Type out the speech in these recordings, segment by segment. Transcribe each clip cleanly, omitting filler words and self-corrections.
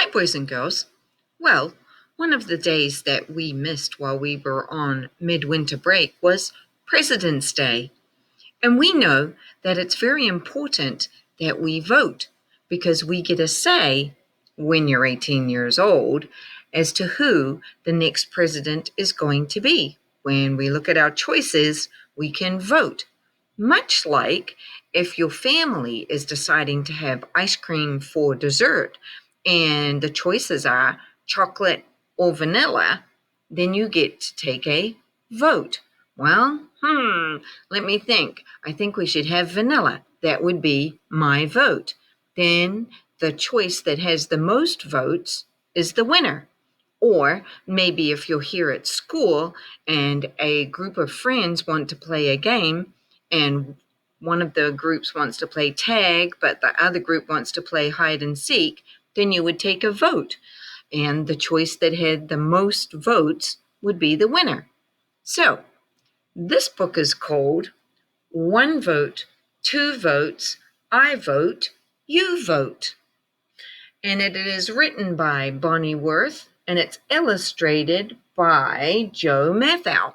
Hi, boys and girls. Well, one of the days that we missed while we were on midwinter break was President's Day. And we know that it's very important that we vote because we get a say when you're 18 years old as to who the next president is going to be. When we look at our choices, we can vote. Much like if your family is deciding to have ice cream for dessert and the choices are chocolate or vanilla, then you get to take a vote. Well, let me think. I think we should have vanilla. That would be my vote. Then the choice that has the most votes is the winner. Or maybe if you're here at school and a group of friends want to play a game and one of the groups wants to play tag, but the other group wants to play hide and seek, then you would take a vote. And the choice that had the most votes would be the winner. So, this book is called One Vote, Two Votes, I Vote, You Vote. And it is written by Bonnie Worth and it's illustrated by Joe Mathau.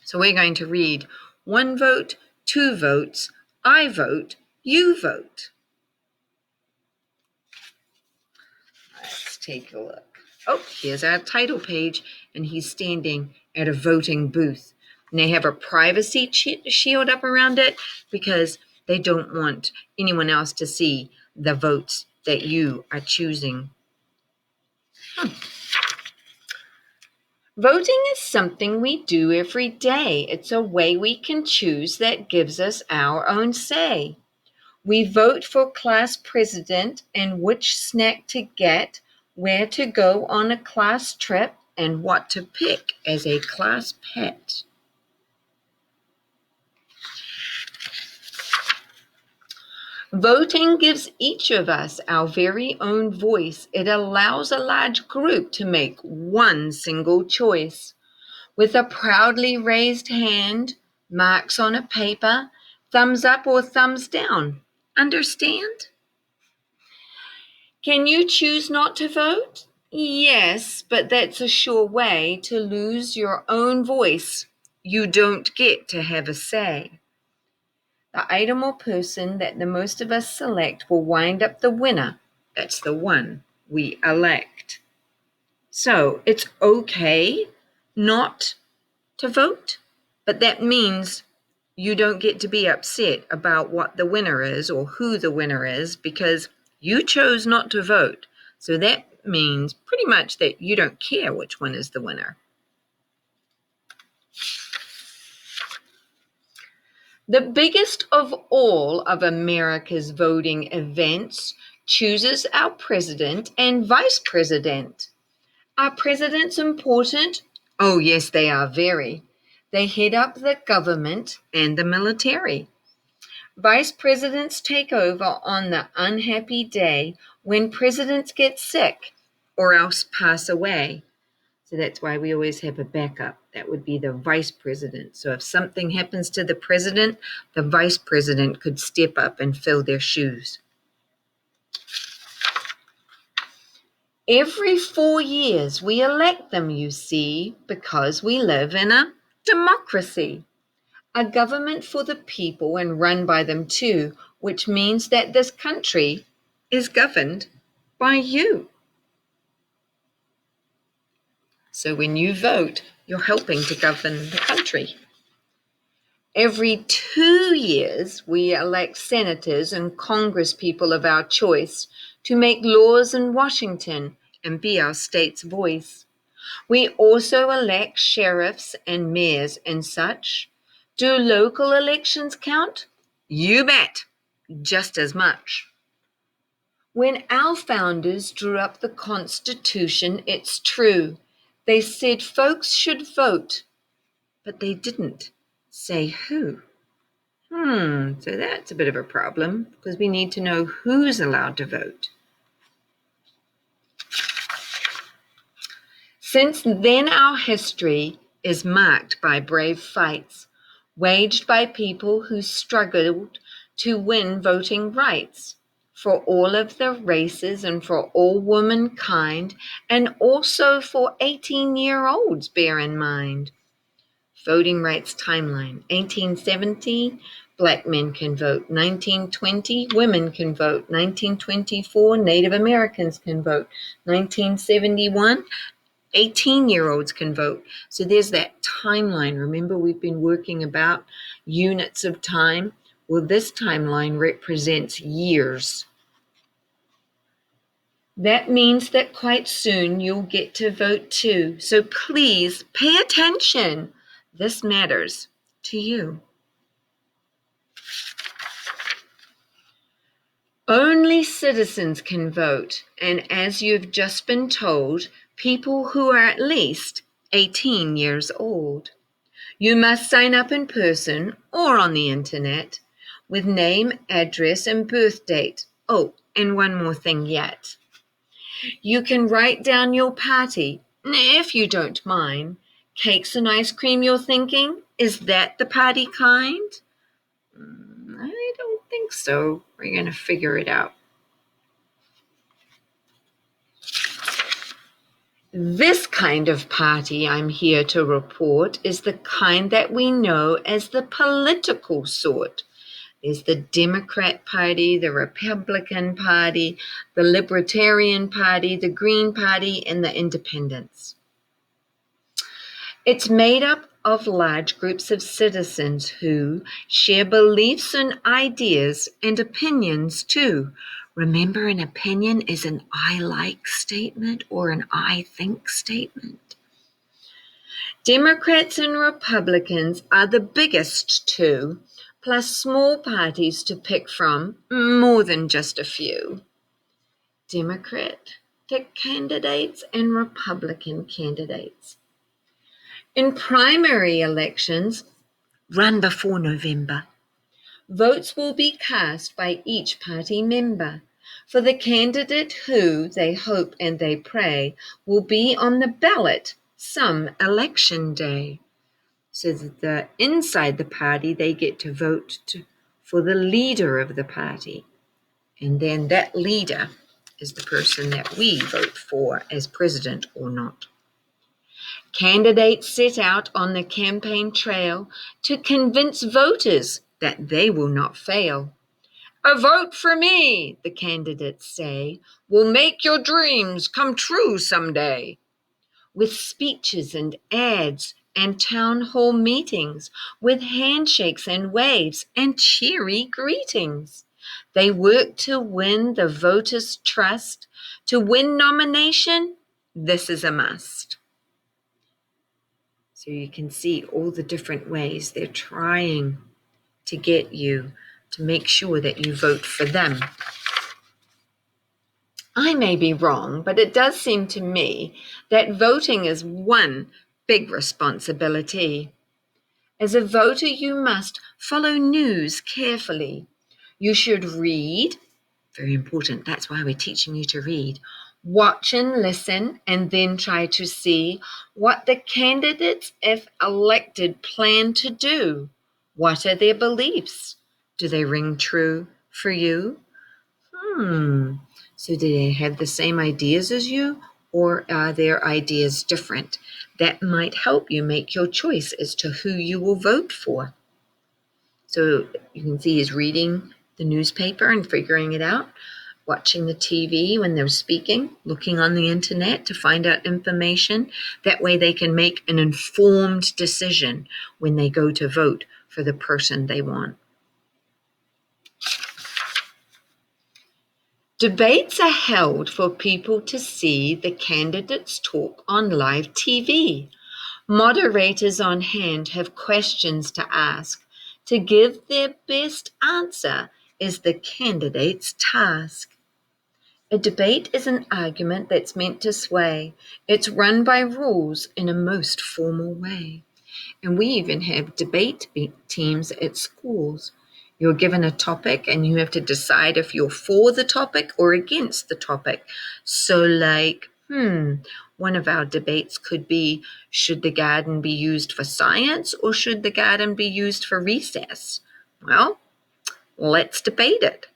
So we're going to read One Vote, Two Votes, I Vote, You Vote. Let's take a look. Oh, here's our title page, and he's standing at a voting booth. And they have a privacy shield up around it because they don't want anyone else to see the votes that you are choosing. Voting is something we do every day. It's a way we can choose that gives us our own say. We vote for class president and which snack to get, where to go on a class trip, and what to pick as a class pet. Voting gives each of us our very own voice. It allows a large group to make one single choice. With a proudly raised hand, marks on a paper, thumbs up or thumbs down. Understand? Can you choose not to vote? Yes, but that's a sure way to lose your own voice. You don't get to have a say. The item or person that the most of us select will wind up the winner. That's the one we elect. So it's okay not to vote, but that means you don't get to be upset about what the winner is or who the winner is because you chose not to vote. So that means pretty much that you don't care which one is the winner. The biggest of all of America's voting events chooses our president and vice president. Are presidents important? Oh, yes, they are very. They head up the government and the military. Vice presidents take over on the unhappy day when presidents get sick or else pass away. So that's why we always have a backup. That would be the vice president. So if something happens to the president, the vice president could step up and fill their shoes. Every 4 years we elect them, you see, because we live in a democracy. A government for the people and run by them too, which means that this country is governed by you. So when you vote, you're helping to govern the country. Every 2 years, we elect senators and congresspeople of our choice to make laws in Washington and be our state's voice. We also elect sheriffs and mayors and such. Do local elections count? You bet, just as much. When our founders drew up the Constitution, it's true, they said folks should vote, but they didn't say who. So that's a bit of a problem because we need to know who's allowed to vote. Since then, our history is marked by brave fights waged by people who struggled to win voting rights. for all of the races and for all womankind, and also for 18-year-olds, bear in mind. Voting rights timeline: 1870, Black men can vote. 1920, women can vote. 1924, Native Americans can vote. 1971, 18-year-olds can vote. So there's that timeline. Remember, we've been working about units of time. Well, this timeline represents years. That means that quite soon you'll get to vote too. So please pay attention. This matters to you. Only citizens can vote, and as you've just been told, people who are at least 18 years old. You must sign up in person or on the internet with name, address, and birth date. Oh, and one more thing yet. You can write down your party, if you don't mind. Cakes and ice cream, you're thinking? Is that the party kind? I don't think so. We're going to figure it out. This kind of party I'm here to report is the kind that we know as the political sort. There's the Democrat Party, the Republican Party, the Libertarian Party, the Green Party, and the Independents. It's made up of large groups of citizens who share beliefs and ideas and opinions too. Remember, an opinion is an I like statement or an I think statement. Democrats and Republicans are the biggest two, plus small parties to pick from, more than just a few. Democratic candidates and Republican candidates. In primary elections, run before November, votes will be cast by each party member for the candidate who, they hope and they pray, will be on the ballot some election day. So that inside the party, they get to vote for the leader of the party. And then that leader is the person that we vote for as president or not. Candidates set out on the campaign trail to convince voters that they will not fail. A vote for me, the candidates say, will make your dreams come true someday. With speeches and ads and town hall meetings, with handshakes and waves and cheery greetings. They work to win the voters' trust. To win nomination, this is a must. So you can see all the different ways they're trying to get you to make sure that you vote for them. I may be wrong, but it does seem to me that voting is one big responsibility. As a voter, you must follow news carefully. You should read, very important, that's why we're teaching you to read. Watch and listen, and then try to see what the candidates, if elected, plan to do. What are their beliefs? Do they ring true for you? So do they have the same ideas as you, or are their ideas different? That might help you make your choice as to who you will vote for. So you can see he's reading the newspaper and figuring it out, watching the TV when they're speaking, looking on the internet to find out information. That way they can make an informed decision when they go to vote for the person they want. Debates are held for people to see the candidates talk on live TV. Moderators on hand have questions to ask. To give their best answer is the candidate's task. A debate is an argument that's meant to sway. It's run by rules in a most formal way. And we even have debate teams at schools. You're given a topic and you have to decide if you're for the topic or against the topic. So like, one of our debates could be, should the garden be used for science or should the garden be used for recess? Well, let's debate it.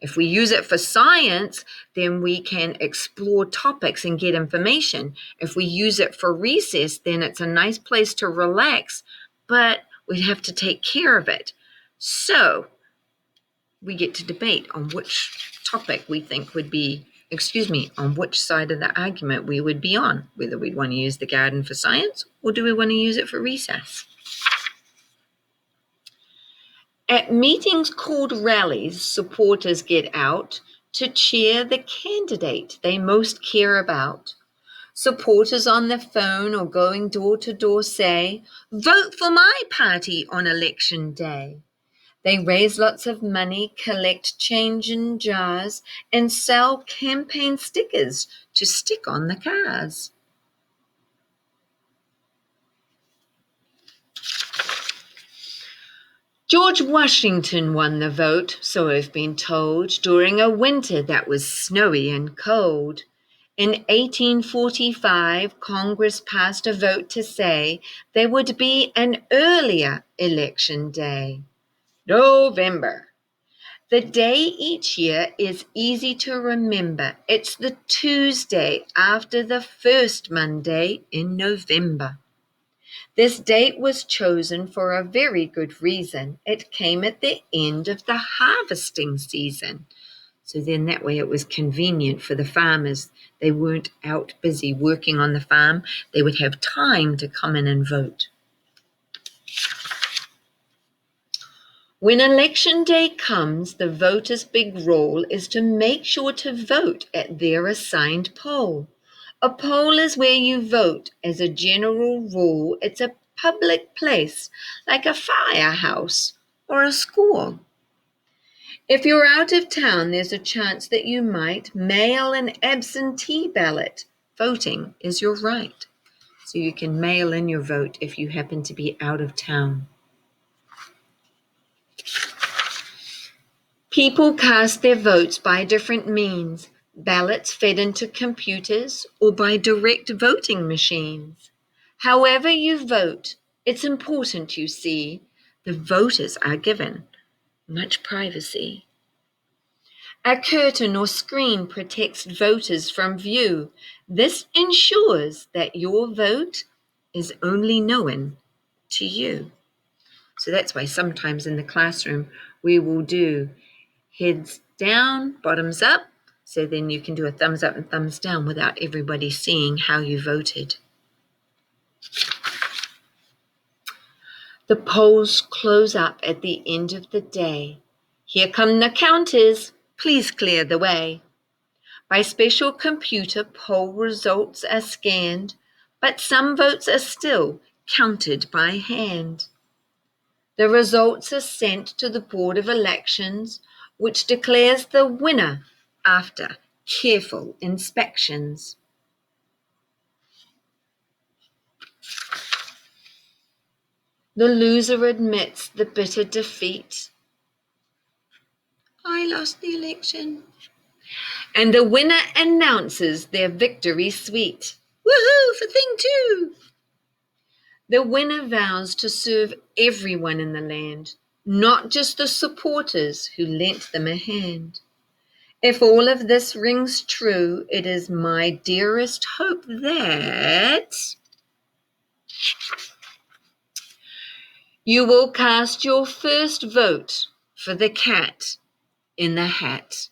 If we use it for science, then we can explore topics and get information. If we use it for recess, then it's a nice place to relax, but we'd have to take care of it. So we get to debate on which topic we think would be, on which side of the argument we would be on, whether we'd want to use the garden for science or do we want to use it for recess. At meetings called rallies, supporters get out to cheer the candidate they most care about. Supporters on the phone or going door to door say, "Vote for my party on election day." They raise lots of money, collect change in jars, and sell campaign stickers to stick on the cars. George Washington won the vote, so I've been told, during a winter that was snowy and cold. In 1845, Congress passed a vote to say there would be an earlier election day. November. The day each year is easy to remember. It's the Tuesday after the first Monday in November. This date was chosen for a very good reason. It came at the end of the harvesting season. So then that way it was convenient for the farmers. They weren't out busy working on the farm. They would have time to come in and vote. When election day comes, the voters' big role is to make sure to vote at their assigned poll. A poll is where you vote. As a general rule, it's a public place, like a firehouse or a school. If you're out of town, there's a chance that you might mail an absentee ballot. Voting is your right. So you can mail in your vote if you happen to be out of town. People cast their votes by different means, ballots fed into computers or by direct voting machines. However you vote, it's important you see the voters are given much privacy. A curtain or screen protects voters from view. This ensures that your vote is only known to you. So that's why sometimes in the classroom we will do heads down, bottoms up, so then you can do a thumbs up and thumbs down without everybody seeing how you voted. The polls close up at the end of the day. Here come the counters. Please clear the way. By special computer, poll results are scanned, but some votes are still counted by hand. The results are sent to the Board of Elections, which declares the winner after careful inspections. The loser admits the bitter defeat. I lost the election. And the winner announces their victory sweet. Woohoo for thing 2! The winner vows to serve everyone in the land, not just the supporters who lent them a hand. If all of this rings true, it is my dearest hope that you will cast your first vote for the cat in the hat.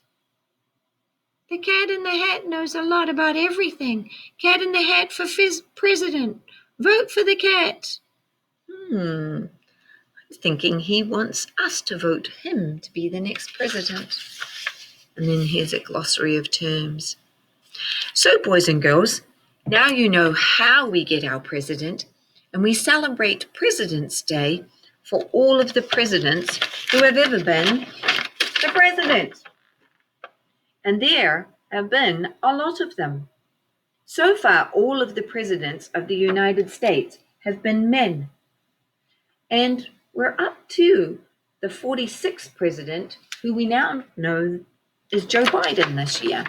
The cat in the hat knows a lot about everything. Cat in the hat for president. Vote for the cat. I'm thinking he wants us to vote him to be the next president. And then here's a glossary of terms. So, boys and girls, now you know how we get our president, and we celebrate President's Day for all of the presidents who have ever been the president. And there have been a lot of them. So far, all of the presidents of the United States have been men. And we're up to the 46th president, who we now know is Joe Biden this year.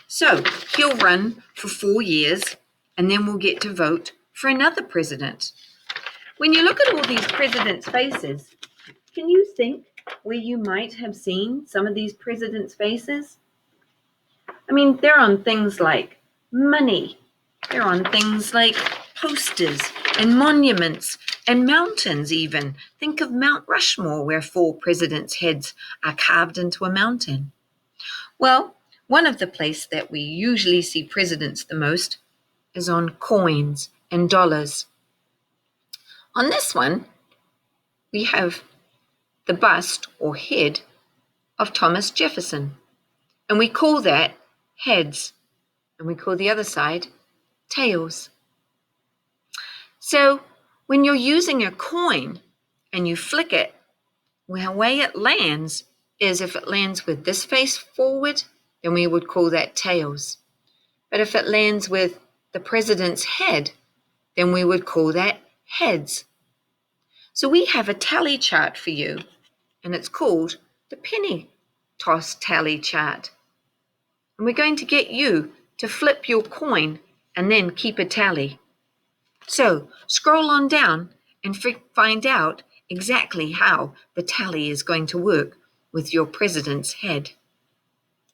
So he'll run for 4 years, and then we'll get to vote for another president. When you look at all these presidents' faces, can you think where you might have seen some of these presidents' faces? I mean, they're on things like money. They're on things like posters and monuments and mountains even. Think of Mount Rushmore, where 4 presidents' heads are carved into a mountain. Well, one of the places that we usually see presidents the most is on coins and dollars. On this one, we have the bust or head of Thomas Jefferson, and we call that heads, and we call the other side tails. So when you're using a coin and you flick it, the way it lands is if it lands with this face forward, then we would call that tails. But if it lands with the president's head, then we would call that heads. So we have a tally chart for you, and it's called the penny toss tally chart. And we're going to get you to flip your coin and then keep a tally. So scroll on down and find out exactly how the tally is going to work with your president's head.